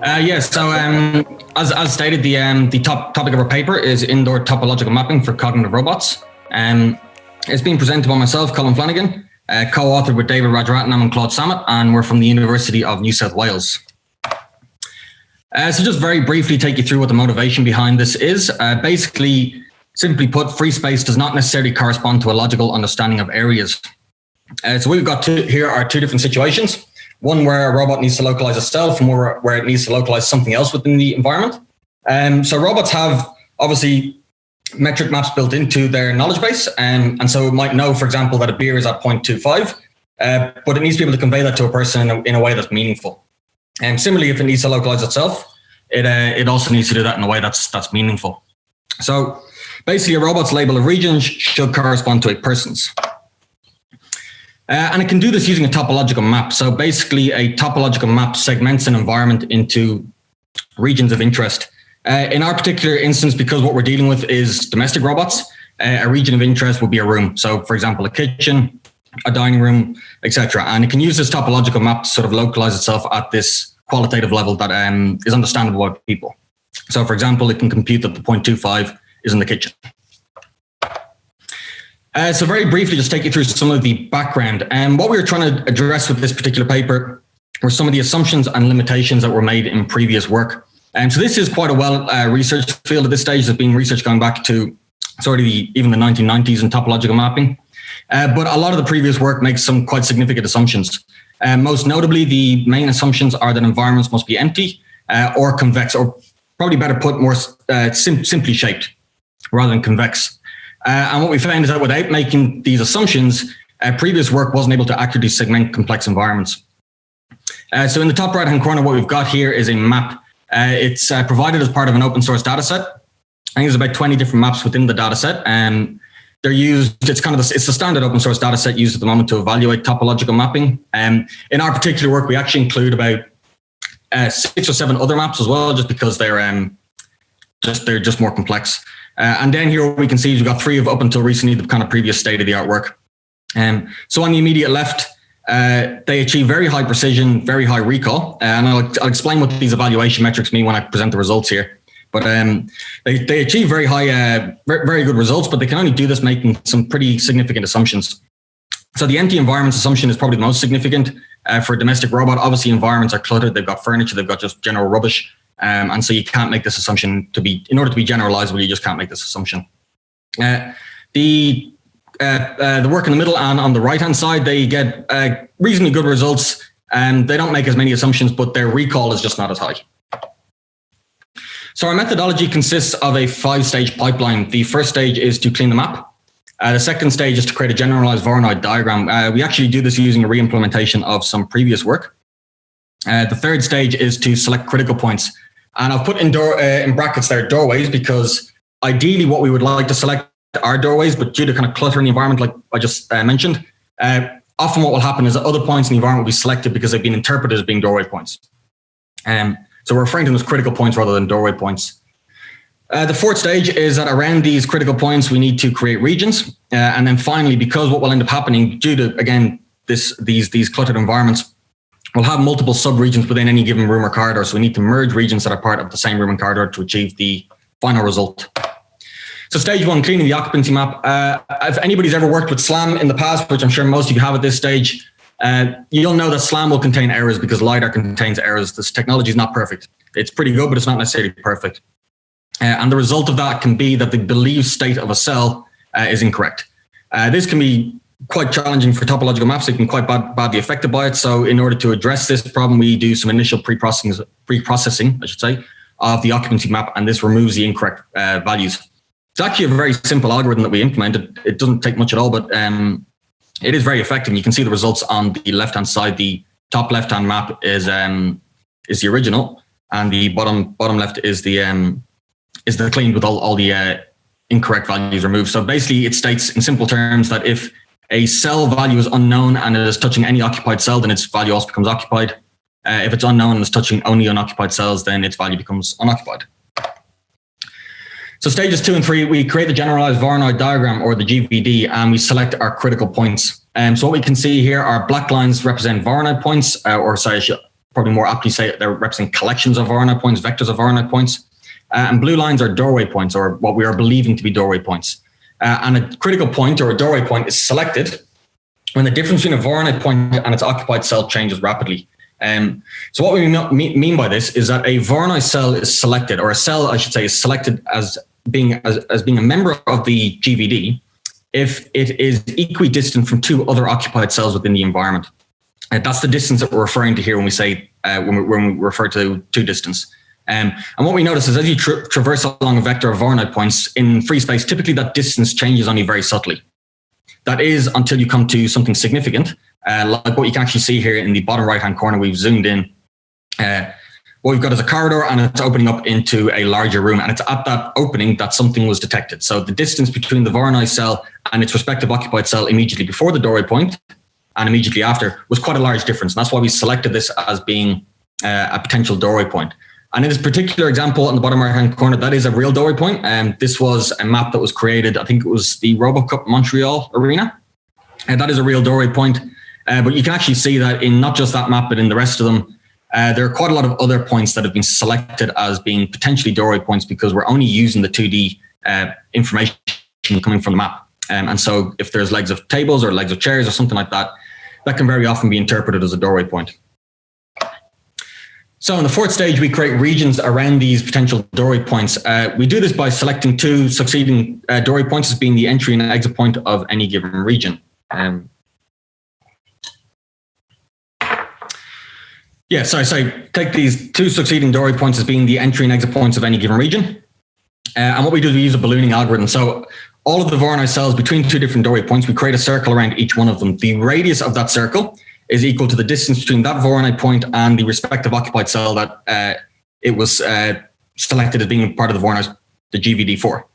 As stated, the topic of our paper is indoor topological mapping for cognitive robots. It's being presented by myself, Colm Flanagan, co-authored with David Rajaratnam and Claude Samet, and we're from the University of New South Wales. So just very briefly take you through what the motivation behind this is. Basically, simply put, free space does not necessarily correspond to a logical understanding of areas. So we've got here are two different situations. One where a robot needs to localize itself and where it needs to localize something else within the environment. So robots have obviously metric maps built into their knowledge base. And so it might know, for example, that a beer is at 0.25, but it needs to be able to convey that to a person in a way that's meaningful. And similarly, if it needs to localize itself, it also needs to do that in a way that's meaningful. So basically, a robot's label of regions should correspond to a person's. And it can do this using a topological map. So basically, a topological map segments an environment into regions of interest. In our particular instance, because what we're dealing with is domestic robots, a region of interest would be a room. So for example, a kitchen, a dining room, etc. And it can use this topological map to sort of localize itself at this qualitative level that is understandable by people. So for example, it can compute that the 0.25 is in the kitchen. So very briefly, just take you through some of the background. And what we were trying to address with this particular paper were some of the assumptions and limitations that were made in previous work. And so this is quite a well-researched field at this stage. There's been research going back to even the 1990s in topological mapping. But a lot of the previous work makes some quite significant assumptions. Most notably, the main assumptions are that environments must be empty or convex, or probably better put, more simply shaped rather than convex. And what we found is that without making these assumptions, previous work wasn't able to accurately segment complex environments. So in the top right-hand corner, what we've got here is a map. It's provided as part of an open source data set. I think there's about 20 different maps within the data set. And they're used, it's the standard open source data set used at the moment to evaluate topological mapping. In our particular work, we actually include about 6 or 7 other maps as well, just because they're just more complex. And then here we can see we've got 3 of up until recently the kind of previous state of the art work. So on the immediate left, they achieve very high precision, very high recall. And I'll explain what these evaluation metrics mean when I present the results here. But they achieve very high, very good results, but they can only do this making some pretty significant assumptions. So the empty environments assumption is probably the most significant for a domestic robot. Obviously, environments are cluttered. They've got furniture. They've got just general rubbish. And so you can't make this assumption in order to be generalizable, you just can't make this assumption. The work in the middle and on the right-hand side, they get reasonably good results, and they don't make as many assumptions, but their recall is just not as high. So our methodology consists of a 5-stage pipeline. The first stage is to clean the map. The second stage is to create a generalized Voronoi diagram. We actually do this using a re-implementation of some previous work. The third stage is to select critical points. And I've put in brackets there doorways, because ideally what we would like to select are doorways, but due to kind of clutter in the environment, like I just mentioned, often what will happen is that other points in the environment will be selected because they've been interpreted as being doorway points. So we're referring to them as critical points rather than doorway points. The fourth stage is that around these critical points, we need to create regions. And then finally, because what will end up happening due to, again, these cluttered environments, we'll have multiple sub-regions within any given room or corridor. So we need to merge regions that are part of the same room and corridor to achieve the final result. So stage 1, cleaning the occupancy map. If anybody's ever worked with SLAM in the past, which I'm sure most of you have at this stage, you'll know that SLAM will contain errors because LiDAR contains errors. This technology is not perfect. It's pretty good, but it's not necessarily perfect. And the result of that can be that the believed state of a cell is incorrect. This can be quite challenging for topological maps. It can be quite badly affected by it. So in order to address this problem, we do some initial pre-processing, I should say, of the occupancy map, and this removes the incorrect values. It's actually a very simple algorithm that we implemented. It doesn't take much at all, but it is very effective. You can see the results on the left-hand side. The top left-hand map is the original, and the bottom left is the cleaned with all the incorrect values removed. So basically, it states in simple terms that if a cell value is unknown and it is touching any occupied cell, then its value also becomes occupied. If it's unknown and it's touching only unoccupied cells, then its value becomes unoccupied. So stages 2 and 3, we create the generalized Voronoi diagram, or the GVD, and we select our critical points. So what we can see here are black lines represent Voronoi points, probably more aptly say they're representing collections of Voronoi points, vectors of Voronoi points. And blue lines are doorway points, or what we are believing to be doorway points. And a critical point or a doorway point is selected when the difference between a Voronoi point and its occupied cell changes rapidly. So what we mean by this is that a Voronoi cell is selected, or a cell, I should say, is selected as being a member of the GVD if it is equidistant from two other occupied cells within the environment. That's the distance that we're referring to here when we say when we refer to distance. And what we notice is as you traverse along a vector of Voronoi points in free space, typically that distance changes only very subtly. That is until you come to something significant, like what you can actually see here in the bottom right-hand corner. We've zoomed in. What we've got is a corridor, and it's opening up into a larger room. And it's at that opening that something was detected. So the distance between the Voronoi cell and its respective occupied cell immediately before the doorway point and immediately after was quite a large difference. And that's why we selected this as being a potential doorway point. And in this particular example on the bottom right-hand corner, that is a real doorway point. And this was a map that was created, I think it was the RoboCup Montreal Arena. And that is a real doorway point. But you can actually see that in not just that map, but in the rest of them, there are quite a lot of other points that have been selected as being potentially doorway points because we're only using the 2D information coming from the map. And so if there's legs of tables or legs of chairs or something like that, that can very often be interpreted as a doorway point. So in the fourth stage, we create regions around these potential doorway points. We do this by selecting two succeeding doorway points as being the entry and exit point of any given region. Take these two succeeding doorway points as being the entry and exit points of any given region. And what we do is we use a ballooning algorithm. So all of the Voronoi cells between two different doorway points, we create a circle around each one of them. The radius of that circle is equal to the distance between that Voronoi point and the respective occupied cell that it was selected as being part of the GVD for,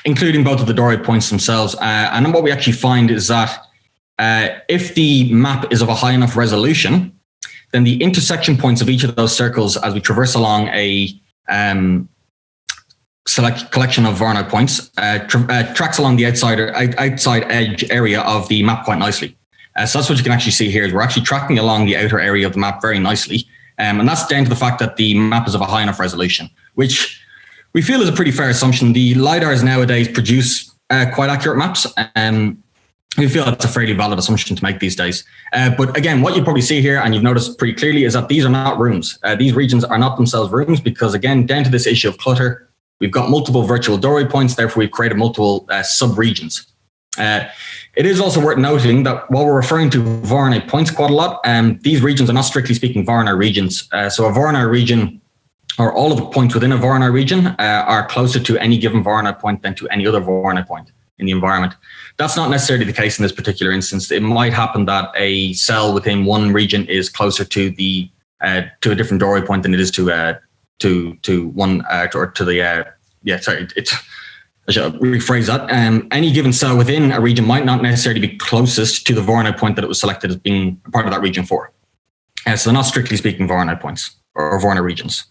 including both of the doorway points themselves. And then what we actually find is that if the map is of a high enough resolution, then the intersection points of each of those circles as we traverse along a select collection of Voronoi points tracks along the outside edge area of the map quite nicely. So that's what you can actually see here is we're actually tracking along the outer area of the map very nicely. And that's down to the fact that the map is of a high enough resolution, which we feel is a pretty fair assumption. The LiDARs nowadays produce quite accurate maps. We feel that's a fairly valid assumption to make these days. But again, what you probably see here, and you've noticed pretty clearly, is that these are not rooms. These regions are not themselves rooms because, again, down to this issue of clutter, we've got multiple virtual doorway points. Therefore, we've created multiple sub-regions. It is also worth noting that while we're referring to Voronoi points quite a lot, these regions are not strictly speaking Voronoi regions. So a Voronoi region, or all of the points within a Voronoi region, are closer to any given Voronoi point than to any other Voronoi point in the environment. That's not necessarily the case in this particular instance. It might happen that a cell within one region is closer to the to a different doorway point than it is to one or to the I should rephrase that. Any given cell within a region might not necessarily be closest to the Voronoi point that it was selected as being part of that region for. So they're not strictly speaking Voronoi points or Voronoi regions.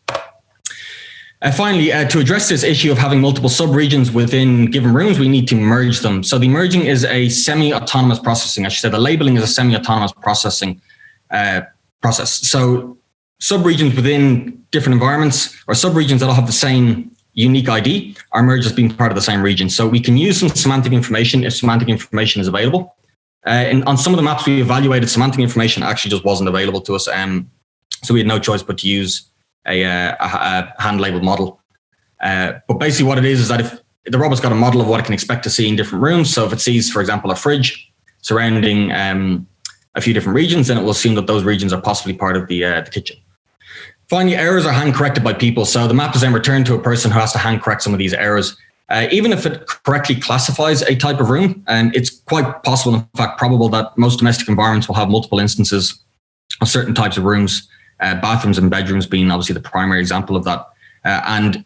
Finally, to address this issue of having multiple sub-regions within given rooms, we need to merge them. So the merging is a semi-autonomous processing. I should say the labeling is a semi-autonomous processing process. So sub-regions within different environments or sub-regions that all have the same unique ID are merged as being part of the same region. So we can use some semantic information if semantic information is available. And on some of the maps we evaluated, semantic information actually just wasn't available to us. So we had no choice but to use a hand-labeled model. But basically what it is that if the robot's got a model of what it can expect to see in different rooms, so if it sees, for example, a fridge surrounding a few different regions, then it will assume that those regions are possibly part of the kitchen. Finally, errors are hand-corrected by people. So the map is then returned to a person who has to hand-correct some of these errors. Even if it correctly classifies a type of room, and it's quite possible, in fact, probable that most domestic environments will have multiple instances of certain types of rooms, bathrooms and bedrooms being obviously the primary example of that. And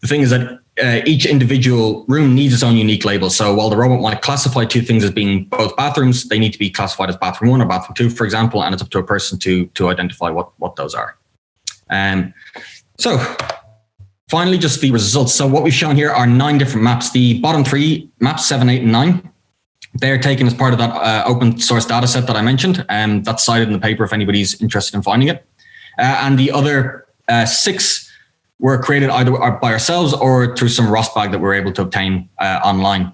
the thing is that each individual room needs its own unique label. So while the robot might classify two things as being both bathrooms, they need to be classified as bathroom 1 or bathroom 2, for example, and it's up to a person to identify what those are. So finally, just the results. So what we've shown here are 9 different maps. The bottom 3, maps 7, 8, and 9, they're taken as part of that open source data set that I mentioned. That's cited in the paper if anybody's interested in finding it. and the other 6 were created either by ourselves or through some ROS-bag that we were able to obtain online.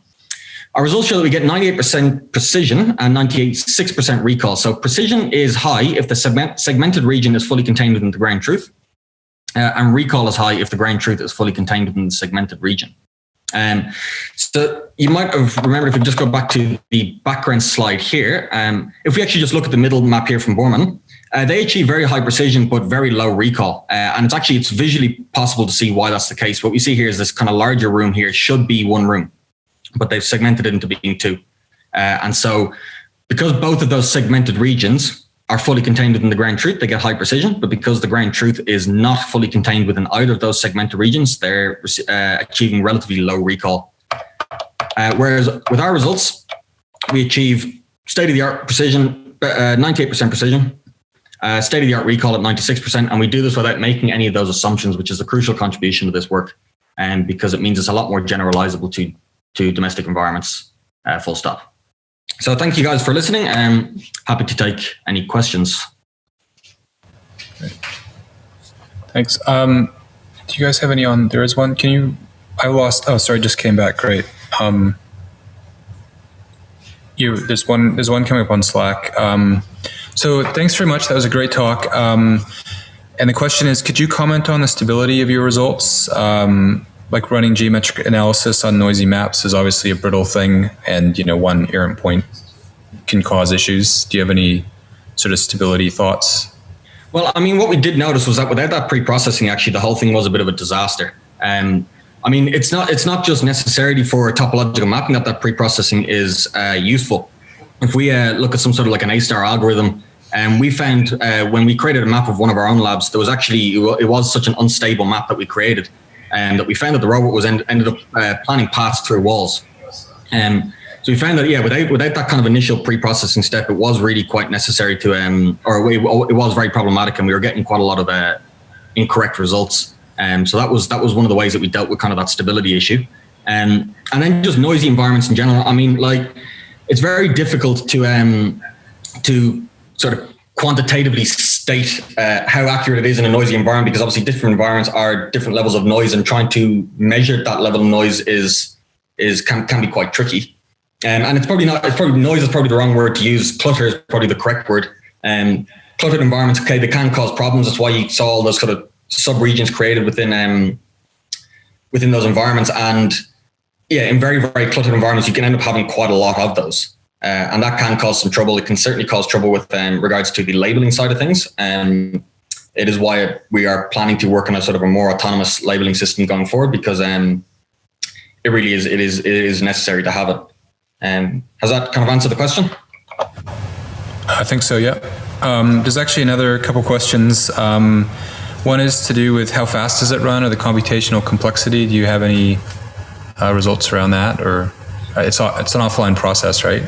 Our results show that we get 98% precision and 96% recall. So precision is high if the segmented region is fully contained within the ground truth, and recall is high if the ground truth is fully contained within the segmented region. So you might have remembered, if we just go back to the background slide here, if we actually just look at the middle map here from Borman, they achieve very high precision but very low recall. And it's visually possible to see why that's the case. What we see here is this kind of larger room here should be one room, but they've segmented it into being 2. And so because both of those segmented regions are fully contained within the ground truth, they get high precision, but because the ground truth is not fully contained within either of those segmented regions, they're achieving relatively low recall. Whereas with our results, we achieve state-of-the-art precision, 98% precision, state-of-the-art recall at 96%, and we do this without making any of those assumptions, which is a crucial contribution to this work, because it means it's a lot more generalizable to domestic environments, full stop. So thank you guys for listening. I'm happy to take any questions. Great. Thanks. Do you guys have any on? There is one. Just came back. Great. There's one coming up on Slack. So thanks very much. That was a great talk. And the question is, could you comment on the stability of your results? Like running geometric analysis on noisy maps is obviously a brittle thing, and one errant point can cause issues. Do you have any sort of stability thoughts? Well, I mean, what we did notice was that without that pre-processing, actually, the whole thing was a bit of a disaster. I mean, it's not just necessarily for topological mapping that pre-processing is useful. If we look at some sort of like an A-star algorithm, and we found when we created a map of one of our own labs, there was actually, it was such an unstable map that we created, and that we found that the robot was ended up planning paths through walls. So we found that, without that kind of initial pre-processing step, it was really quite necessary to, it was very problematic, and we were getting quite a lot of incorrect results. So that was one of the ways that we dealt with kind of that stability issue. And then just noisy environments in general. I mean, like, it's very difficult to sort of quantitatively state how accurate it is in a noisy environment, because obviously different environments are different levels of noise, and trying to measure that level of noise can be quite tricky. And noise is probably the wrong word to use. Clutter is probably the correct word. Cluttered environments, okay, they can cause problems. That's why you saw all those sort of sub-regions created within those environments. And in very, very cluttered environments, you can end up having quite a lot of those. And that can cause some trouble. It can certainly cause trouble with regards to the labeling side of things. It is why we are planning to work on a sort of a more autonomous labeling system going forward, because it really is necessary to have it. Has that kind of answered the question? I think so, yeah. There's actually another couple questions. One is to do with how fast does it run, or the computational complexity. Do you have any results around that, or it's an offline process, right?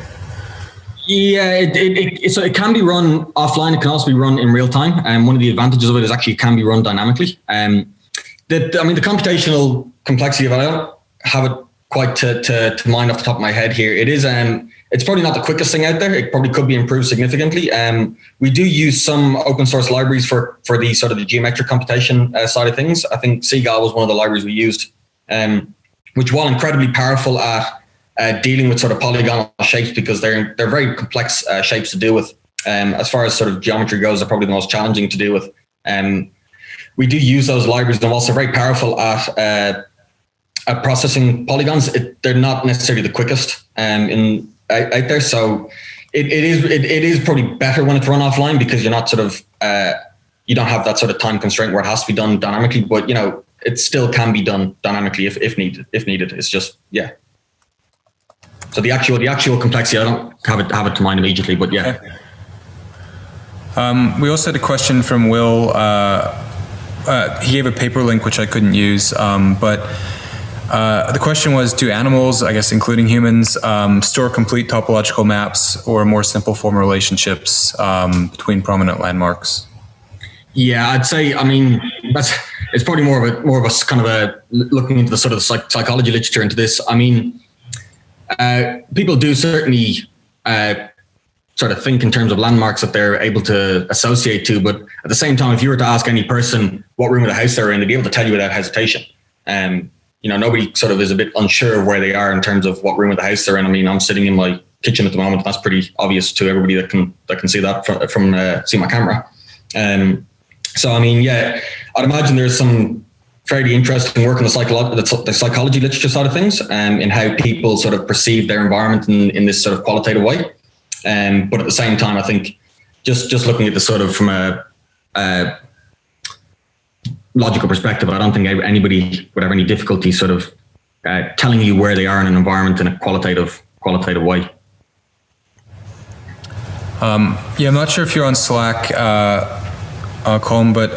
Yeah, it can be run offline. It can also be run in real time. And one of the advantages of it is actually it can be run dynamically. The computational complexity of it, I don't have it quite to mind off the top of my head here. It is, it's probably not the quickest thing out there. It probably could be improved significantly. We do use some open source libraries for the sort of the geometric computation side of things. I think Seagull was one of the libraries we used, which, while incredibly powerful at dealing with sort of polygonal shapes, because they're very complex shapes to deal with. As far as sort of geometry goes, they're probably the most challenging to deal with. We do use those libraries, and they're also very powerful at processing polygons. They're not necessarily the quickest out there, so it is probably better when it's run offline, because you're not sort of you don't have that sort of time constraint where it has to be done dynamically. But it still can be done dynamically if needed. It's just So the actual complexity, I don't have it to mind immediately, but yeah. Okay. We also had a question from Will. He gave a paper link which I couldn't use, but the question was, do animals, I guess including humans, store complete topological maps or more simple form relationships between prominent landmarks? Yeah, I'd say, it's probably more of a kind of a looking into the sort of psychology literature into this. People do certainly sort of think in terms of landmarks that they're able to associate to. But at the same time, if you were to ask any person what room of the house they're in, they'd be able to tell you without hesitation. Nobody sort of is a bit unsure of where they are in terms of what room of the house they're in. I mean, I'm sitting in my kitchen at the moment. That's pretty obvious to everybody that can see that from see my camera. So I mean, yeah, I'd imagine there's some fairly interesting work on the psychology literature side of things, in how people sort of perceive their environment in this sort of qualitative way. But at the same time, I think just looking at this sort of from a logical perspective, I don't think anybody would have any difficulty sort of telling you where they are in an environment in a qualitative way. Yeah, I'm not sure if you're on Slack, Colm, but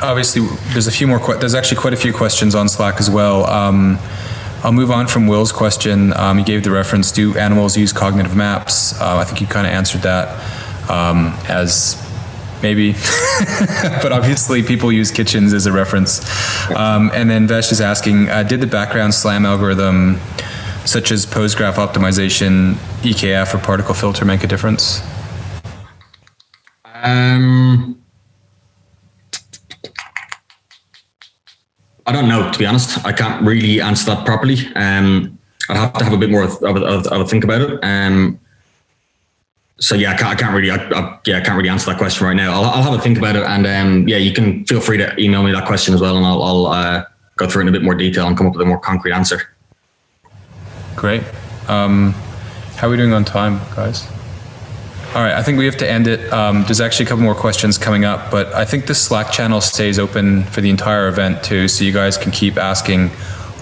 obviously there's there's actually quite a few questions on Slack as well. I'll move on from Will's question. He gave the reference, do animals use cognitive maps? I think you kind of answered that as maybe, but obviously people use kitchens as a reference. And then Vesh is asking, did the background SLAM algorithm, such as postgraph optimization, EKF, or particle filter make a difference? I don't know, to be honest. I can't really answer that properly. I'd have to have a bit more of a think about it. So yeah, I can't really answer that question right now. I'll have a think about it, and yeah, you can feel free to email me that question as well, and I'll go through it in a bit more detail and come up with a more concrete answer. Great. How are we doing on time, guys? All right, I think we have to end it. There's actually a couple more questions coming up, but I think the Slack channel stays open for the entire event too, so you guys can keep asking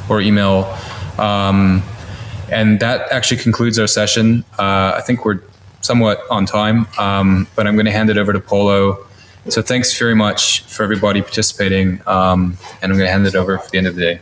or email. And that actually concludes our session. I think we're somewhat on time, but I'm going to hand it over to Polo. So thanks very much for everybody participating, and I'm going to hand it over for the end of the day.